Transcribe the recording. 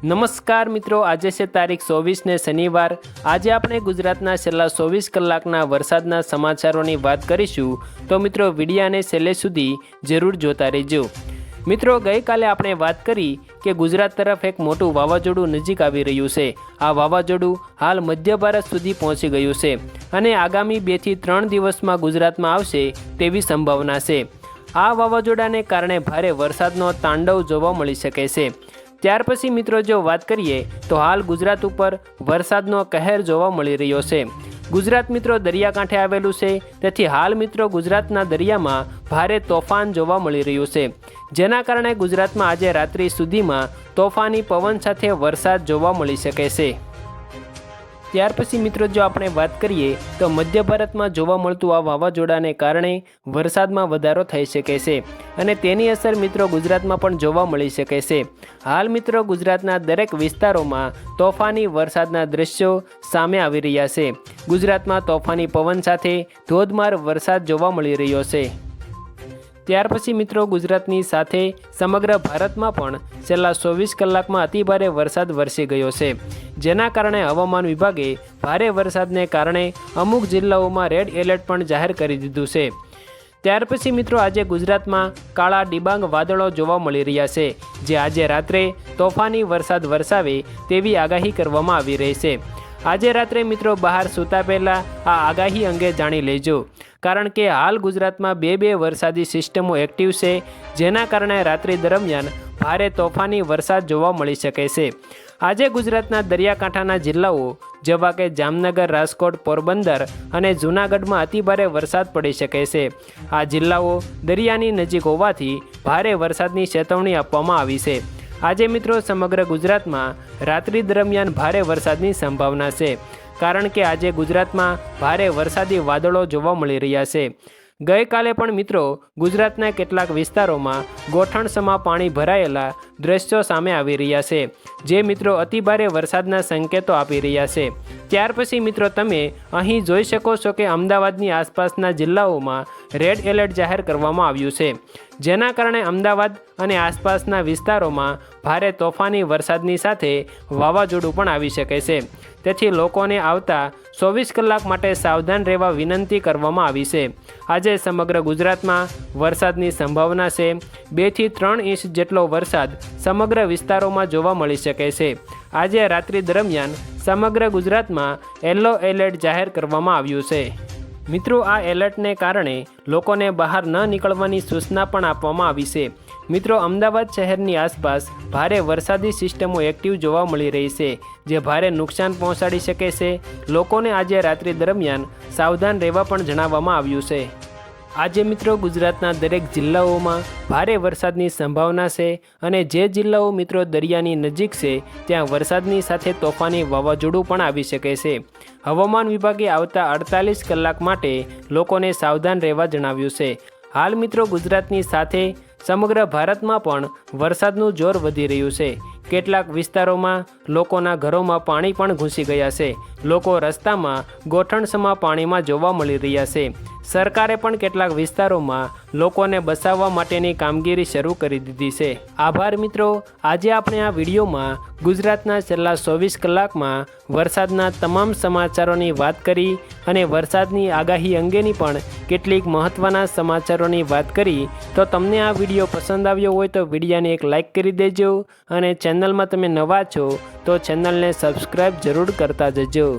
નમસ્કાર મિત્રો, આજે છે તારીખ 24 ને શનિવાર। આજે આપણે ગુજરાતના છેલ્લા 24 કલાકના વરસાદના સમાચારોની વાત કરીશું, તો મિત્રો વિડીયાને છેલ્લે સુધી જરૂર જોતા રહેજો। મિત્રો, ગઈકાલે આપણે વાત કરી કે ગુજરાત તરફ એક મોટું વાવાઝોડું નજીક આવી રહ્યું છે। આ વાવાઝોડું હાલ મધ્ય ભારત સુધી પહોંચી ગયું છે અને આગામી 2 થી 3 દિવસમાં ગુજરાતમાં આવશે તેવી સંભાવના છે। આ વાવાઝોડાને કારણે ભારે વરસાદનો તાંડવ જોવા મળી શકે છે। ત્યાર પછી મિત્રો જો વાત કરીએ તો હાલ ગુજરાત ઉપર વરસાદનો કહેર જોવા મળી રહ્યો છે। ગુજરાત મિત્રો દરિયાકાંઠે આવેલું છે, તેથી હાલ મિત્રો ગુજરાતના દરિયામાં ભારે તોફાન જોવા મળી રહ્યું છે, જેના કારણે ગુજરાતમાં આજે રાત્રિ સુધીમાં તોફાની પવન સાથે વરસાદ જોવા મળી શકે છે। ત્યાર પછી મિત્રો જો આપણે વાત કરીએ તો મધ્ય ભારતમાં જોવા મળતું આ વાવાઝોડાને કારણે વરસાદમાં વધારો થઈ શકે છે અને તેની અસર મિત્રો ગુજરાતમાં પણ જોવા મળી શકે છે। હાલ મિત્રો ગુજરાતના દરેક વિસ્તારોમાં તોફાની વરસાદના દ્રશ્યો સામે આવી રહ્યા છે। ગુજરાતમાં તોફાની પવન સાથે ધોધમાર વરસાદ જોવા મળી રહ્યો છે। ત્યાર પછી મિત્રો ગુજરાતની સાથે સમગ્ર ભારતમાં પણ છેલ્લા 24 કલાકમાં અતિભારે વરસાદ વરસી ગયો છે, જેના કારણે હવામાન વિભાગે ભારે વરસાદને કારણે અમુક જિલ્લાઓમાં રેડ એલર્ટ પણ જાહેર કરી દીધું છે। ત્યાર પછી મિત્રો આજે ગુજરાતમાં કાળા ડિબાંગ વાદળો જોવા મળી રહ્યા છે, જે આજે રાત્રે તોફાની વરસાદ વરસાવે તેવી આગાહી કરવામાં આવી રહી છે। આજે રાત્રે મિત્રો બહાર સૂતા પહેલાં આ આગાહી અંગે જાણી લેજો, કારણ કે હાલ ગુજરાતમાં બે વરસાદી સિસ્ટમો એક્ટિવ છે, જેના કારણે રાત્રિ દરમિયાન ભારે તોફાની વરસાદ જોવા મળી શકે છે। આજે ગુજરાતના દરિયાકાંઠાના જિલ્લાઓ જેવા કે જામનગર, રાજકોટ, પોરબંદર અને જૂનાગઢમાં અતિભારે વરસાદ પડી શકે છે। આ જિલ્લાઓ દરિયાની નજીક હોવાથી ભારે વરસાદની ચેતવણી આપવામાં આવી છે। આજે મિત્રો સમગ્ર ગુજરાતમાં રાત્રિ દરમિયાન ભારે વરસાદની સંભાવના છે, કારણ કે આજે ગુજરાતમાં ભારે વરસાદી વાદળો જોવા મળી રહ્યા છે। ગઈકાલે પણ મિત્રો ગુજરાતના કેટલાક વિસ્તારોમાં ગોઠણસમાં પાણી ભરાયેલા દ્રશ્યો સામે આવી રહ્યા છે, જે મિત્રો અતિભારે વરસાદના સંકેતો આપી રહ્યા છે। ત્યાર પછી મિત્રો તમે અહીં જોઈ શકો છો કે અમદાવાદની આસપાસના જિલ્લાઓમાં રેડ એલર્ટ જાહેર કરવામાં આવ્યું છે, જેના કારણે અમદાવાદ અને આસપાસના વિસ્તારોમાં ભારે તોફાની વરસાદની સાથે વાવાઝોડું પણ આવી શકે છે। તેથી લોકોને આવતા 24 કલાક માટે સાવધાન રહેવા વિનંતી કરવામાં આવી છે। આજે સમગ્ર ગુજરાતમાં વરસાદની સંભાવના છે। 2 થી 3 ઇંચ જેટલો વરસાદ સમગ્ર વિસ્તારોમાં જોવા મળી શકે છે। આજે રાત્રિ દરમિયાન સમગ્ર ગુજરાતમાં યલો એલર્ટ જાહેર કરવામાં આવ્યું છે। મિત્રો આ એલર્ટને કારણે લોકોને બહાર ન નીકળવાની સૂચના પણ આપવામાં આવી છે। મિત્રો અમદાવાદ શહેરની આસપાસ ભારે વરસાદી સિસ્ટમો એક્ટિવ જોવા મળી રહી છે, જે ભારે નુકસાન પહોંચાડી શકે છે। લોકોને આજે રાત્રિ દરમિયાન સાવધાન રહેવા પણ જણાવવામાં આવ્યું છે। આજે મિત્રો ગુજરાતના દરેક જિલ્લાઓમાં ભારે વરસાદની સંભાવના છે અને જે જિલ્લાઓ મિત્રો દરિયાની નજીક છે ત્યાં વરસાદની સાથે તોફાની વાવાઝોડું પણ આવી શકે છે। હવામાન વિભાગે આવતા 48 કલાક માટે લોકોને સાવધાન રહેવા જણાવ્યું છે। હાલ મિત્રો ગુજરાતની સાથે સમગ્ર ભારતમાં પણ વરસાદનું જોર વધી રહ્યું છે। કેટલાક વિસ્તારોમાં લોકોના ઘરોમાં પાણી પણ ઘૂસી ગયા છે। લોકો રસ્તામાં ગોઠણસમાં પાણીમાં જોવા મળી રહ્યા છે। સરકારે પણ કેટલાક વિસ્તારોમાં લોકોને બચાવવા માટેની કામગીરી શરૂ કરી દીધી છે। આભાર મિત્રો, આજે આપણે આ વિડીયોમાં ગુજરાતના છેલ્લા 24 કલાકમાં વરસાદના તમામ સમાચારોની વાત કરી અને વરસાદની આગાહી અંગેની પણ કેટલીક મહત્ત્વના સમાચારોની વાત કરી। તો તમને આ વિડીયો પસંદ આવ્યો હોય તો વિડીયોને એક લાઇક કરી દેજો અને ચેનલમાં તમે નવા છો તો ચેનલને સબસ્ક્રાઈબ જરૂર કરતા જજો।